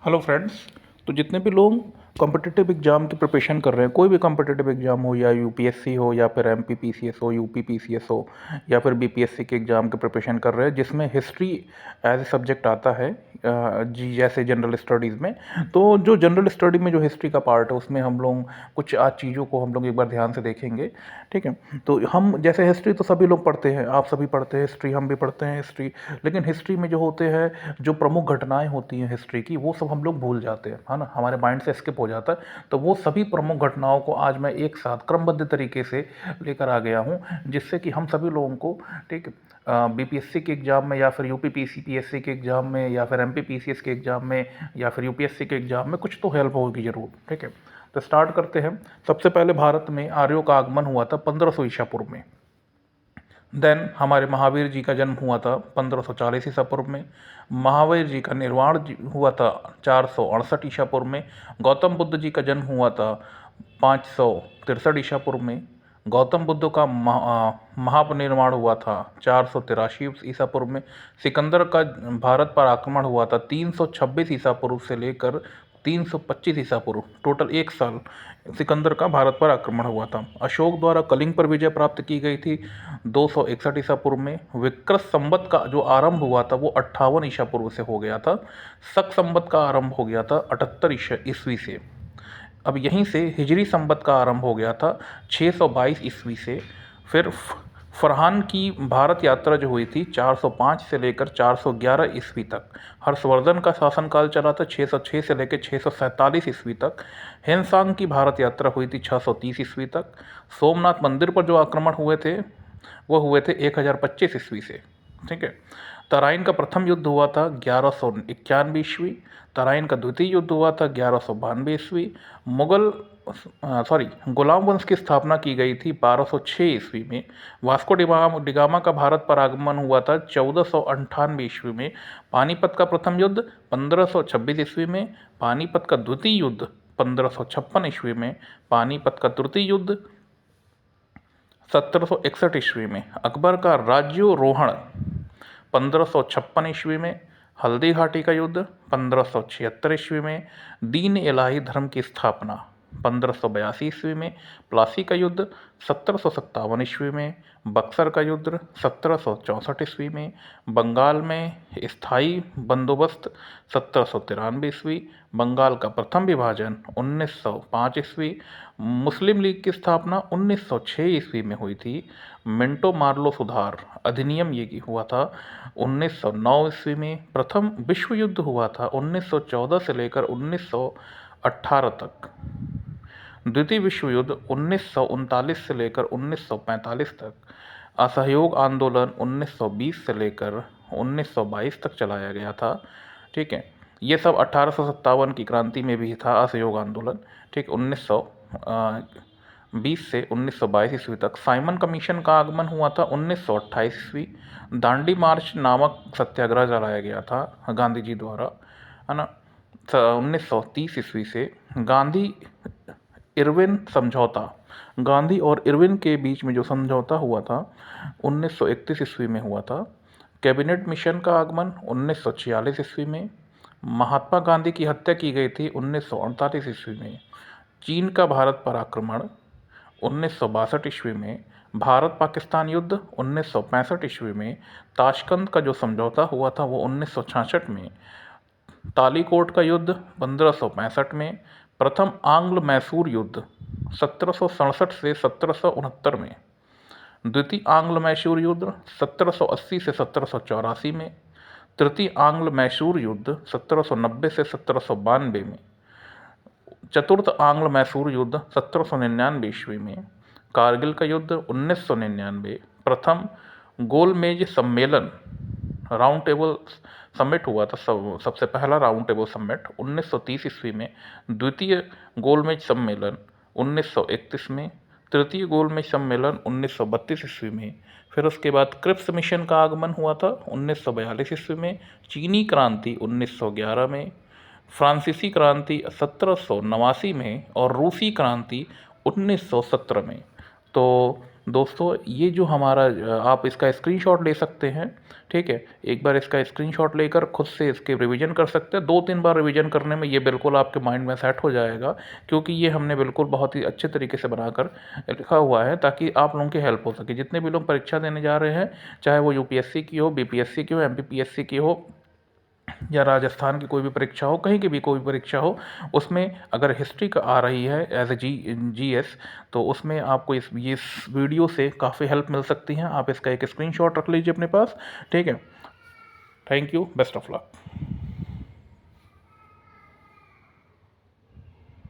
Hello friends. तो जितने भी लोग कॉम्पिटिटिव एग्ज़ाम की प्रिपरेशन कर रहे हैं, कोई भी कॉम्पिटिटिव एग्ज़ाम हो या यूपीएससी हो या फिर एमपी पीसीएस हो, यूपी पीसीएस हो या फिर बीपीएससी के एग्ज़ाम की प्रिपरेशन कर रहे हैं जिसमें हिस्ट्री एज ए सब्जेक्ट आता है, जी जैसे जनरल स्टडीज़ में। तो जो जनरल स्टडी में जो हिस्ट्री का पार्ट है उसमें हम लोग कुछ आज चीज़ों को हम लोग एक बार ध्यान से देखेंगे। ठीक है। तो हम जैसे हिस्ट्री तो सभी लोग पढ़ते हैं, आप सभी पढ़ते हैं हिस्ट्री, हम भी पढ़ते हैं हिस्ट्री। लेकिन हिस्ट्री में जो होते हैं, जो प्रमुख घटनाएं होती हैं हिस्ट्री की, वो सब हम लोग भूल जाते हैं, है ना, हमारे माइंड से स्किप हो जाता है। तो वो सभी प्रमुख घटनाओं को आज मैं एक साथ क्रमबद्ध तरीके से लेकर आ गया हूँ, जिससे कि हम सभी लोगों को, ठीक, बीपीएससी के एग्ज़ाम में या फिर यूपी पीसीपीएससी के एग्ज़ाम में या फिर एमपी पीसीएस के एग्ज़ाम में या फिर यूपीएससी के एग्ज़ाम में कुछ तो हेल्प होगी ज़रूर। ठीक है। तो स्टार्ट करते हैं। सबसे पहले भारत में आर्यों का आगमन हुआ था 1500 ईसा पूर्व में। देन हमारे महावीर जी का जन्म हुआ था 1540 ईसा पूर्व में। महावीर जी का निर्वाण हुआ था 468 ईसा पूर्व में। गौतम बुद्ध जी का जन्म हुआ था 563 ईसा पूर्व में। गौतम बुद्ध का महापरिनिर्वाण हुआ था 483 ईसा पूर्व में। सिकंदर का भारत पर आक्रमण हुआ था 326 ईसा पूर्व से लेकर 325 ईसा पूर्व, टोटल एक साल सिकंदर का भारत पर आक्रमण हुआ था। अशोक द्वारा कलिंग पर विजय प्राप्त की गई थी 261 ईसा पूर्व में। विक्रत संवत का जो आरंभ हुआ था वो 58 ईसा पूर्व से हो गया था। शक संवत का आरंभ हो गया था 78 ईस्वी से। अब यहीं से हिजरी संवत का आरंभ हो गया था 622 ईस्वी से। फिर फरहान की भारत यात्रा जो हुई थी 405 से लेकर 411 ईस्वी तक। हर्षवर्धन का शासनकाल चला था 606 से लेकर 647 ईस्वी तक। हेनसांग की भारत यात्रा हुई थी 630 ईस्वी तक। सोमनाथ मंदिर पर जो आक्रमण हुए थे वो हुए थे 1025 ईस्वी से। ठीक है। तराइन का प्रथम युद्ध हुआ था 1191 ईस्वी। तराइन का द्वितीय युद्ध हुआ था 1192 ईस्वी। मुगल गुलाम वंश की स्थापना की गई थी 1206 ईस्वी में। वास्को डिगामा का भारत पर आगमन हुआ था 1498 ईस्वी में। पानीपत का प्रथम युद्ध 1526 ईस्वी में। पानीपत का द्वितीय युद्ध 1556 ईस्वी में। पानीपत का तृतीय युद्ध 1761 ईस्वी में। अकबर का राज्यारोहण 1556 ईस्वी में। हल्दी घाटी का युद्ध 1576 ईस्वी में। दीन इलाही धर्म की स्थापना 1582 ईस्वी में। प्लासी का युद्ध 1757 ईस्वी में। बक्सर का युद्ध 1764 ईस्वी में। बंगाल में स्थायी बंदोबस्त 1793 ईस्वी। बंगाल का प्रथम विभाजन 1905 ईस्वी। मुस्लिम लीग की स्थापना 1906 ईस्वी में हुई थी। मिंटो मार्लो सुधार अधिनियम ये की हुआ था 1909 ईस्वी में। प्रथम विश्व युद्ध हुआ था 1914 से लेकर 1918 तक। द्वितीय विश्व युद्ध 1939 से लेकर 1945 तक। असहयोग आंदोलन 1920 से लेकर 1922 तक चलाया गया था। ठीक है। ये सब 1857 की क्रांति में भी था असहयोग आंदोलन। ठीक, 1920 से 1922 ईस्वी तक। साइमन कमीशन का आगमन हुआ था 1928 ईस्वी। दांडी मार्च नामक सत्याग्रह चलाया गया था गांधी जी द्वारा, है ना, 1930 ईस्वी से। गांधी इरविन समझौता, गांधी और इरविन के बीच में जो समझौता हुआ था 1931 ईस्वी में हुआ था। कैबिनेट मिशन का आगमन 1946 ईस्वी में। महात्मा गांधी की हत्या की गई थी 1948 ईस्वी में। चीन का भारत पर आक्रमण 1962 ईस्वी में। भारत पाकिस्तान युद्ध 1965 ईस्वी में। ताशकंद का जो समझौता हुआ था वो 1966 में। तालीकोट का युद्ध 1565 में। प्रथम आंग्ल मैसूर युद्ध 1767 से 1769 में। द्वितीय आंग्ल मैसूर युद्ध 1780 से 1784 में। तृतीय आंग्ल मैसूर युद्ध 1790 से 1792 में। चतुर्थ आंग्ल मैसूर युद्ध 1799 ईस्वी में। कारगिल का युद्ध 1999। प्रथम गोलमेज सम्मेलन राउंड टेबल समिट हुआ था, सबसे पहला राउंड टेबल समिट 1930 ईस्वी में। द्वितीय गोलमेज सम्मेलन 1931 में। तृतीय गोलमेज सम्मेलन 1932 ईस्वी में। फिर उसके बाद क्रिप्स मिशन का आगमन हुआ था 1942 ईस्वी में। चीनी क्रांति 1911 में। फ्रांसीसी क्रांति 1789 में और रूसी क्रांति 1917 में। तो दोस्तों ये जो हमारा आप इसका स्क्रीनशॉट ले सकते हैं, ठीक है। एक बार इसका स्क्रीनशॉट लेकर खुद से इसके रिवीजन कर सकते हैं। 2-3 बार रिवीजन करने में ये बिल्कुल आपके माइंड में सेट हो जाएगा, क्योंकि ये हमने बिल्कुल बहुत ही अच्छे तरीके से बनाकर लिखा हुआ है, ताकि आप लोगों की हेल्प हो सके। जितने भी लोग परीक्षा देने जा रहे हैं, चाहे वो यूपीएससी की हो, बीपीएससी की हो, एमपीपीएससी की हो, या राजस्थान की कोई भी परीक्षा हो, कहीं की भी कोई परीक्षा हो, उसमें अगर हिस्ट्री का आ रही है एज ए जीएस, तो उसमें आपको इस वीडियो से काफ़ी हेल्प मिल सकती है। आप इसका एक स्क्रीनशॉट रख लीजिए अपने पास, ठीक है। Thank you, best of luck.